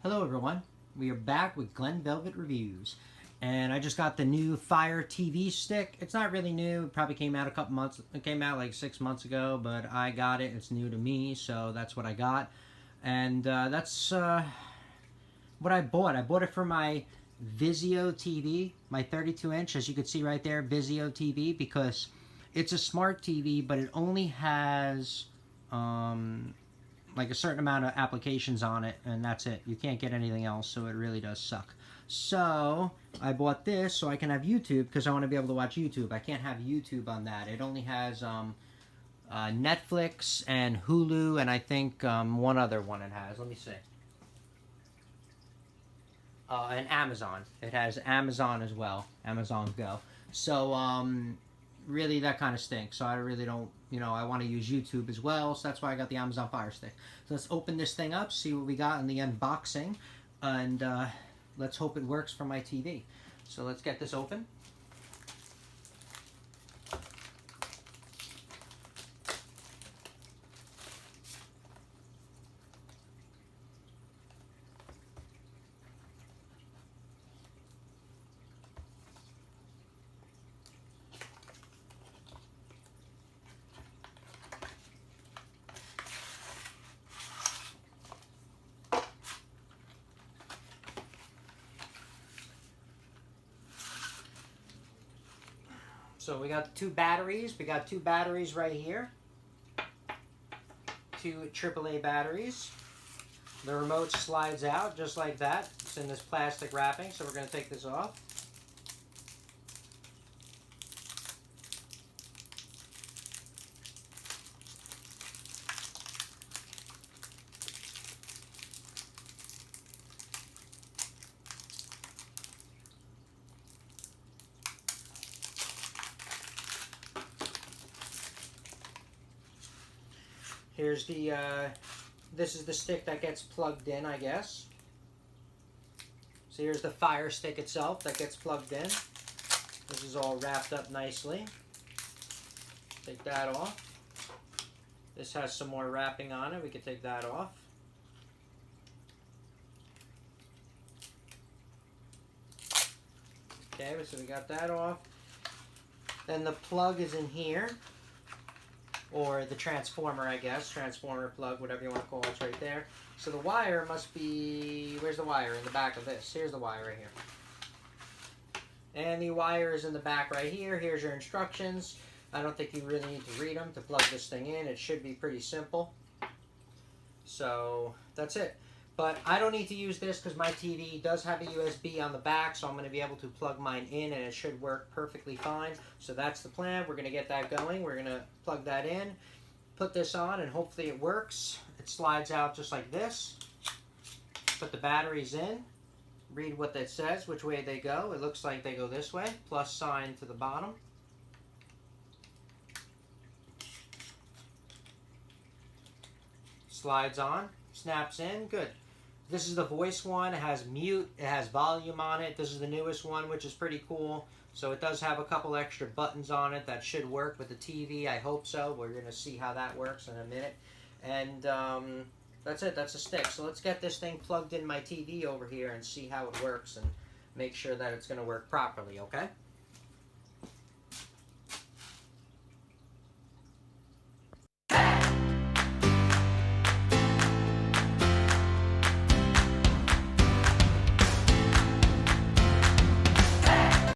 Hello everyone, we are back with Glen Velvet Reviews, and I just got the new Fire TV stick. It's not really new, it probably came out a couple months, it came out like 6 months ago, but I got it, it's new to me, so that's what I got. And that's what I bought. I bought it for my Vizio TV, my 32-inch, as you can see right there, Vizio TV, because it's a smart TV, but it only has like a certain amount of applications on it, and that's it. You can't get anything else, so it really does suck. So I bought this so I can have YouTube, because I want to be able to watch YouTube. I can't have YouTube on that. It only has Netflix and Hulu, and I think one other one it has. Let me see. And Amazon. It has Amazon as well. Amazon Go. So really that kind of stinks. So I really don't, I want to use YouTube as well. So that's why I got the Amazon Fire Stick. So let's open this thing up, see what we got in the unboxing, and let's hope it works for my TV. So let's get this open. So we got two batteries. We got two batteries right here. Two AAA batteries. The remote slides out just like that. It's in this plastic wrapping, so we're going to take this off. Here's the, this is the stick that gets plugged in, I guess. So here's the Fire Stick itself that gets plugged in. This is all wrapped up nicely. Take that off. This has some more wrapping on it. We can take that off. Okay, so we got that off. Then the plug is in here. Or the transformer, I guess. Transformer plug, whatever you want to call it, it's right there. So the wire must be... Where's the wire? In the back of this. Here's the wire right here. And the wire is in the back right here. Here's your instructions. I don't think you really need to read them to plug this thing in. It should be pretty simple. So that's it. But I don't need to use this because my TV does have a USB on the back, so I'm going to be able to plug mine in, and it should work perfectly fine. So that's the plan. We're going to get that going. We're going to plug that in, put this on, and hopefully it works. It slides out just like this. Put the batteries in. Read what that says, which way they go. It looks like they go this way. Plus sign to the bottom. Slides on. Snaps in. Good. This is the voice one. It has mute. It has volume on it. This is the newest one, which is pretty cool. So it does have a couple extra buttons on it that should work with the TV. I hope so. We're going to see how that works in a minute. And that's it. That's a stick. So let's get this thing plugged in my TV over here and see how it works and make sure that it's going to work properly, okay?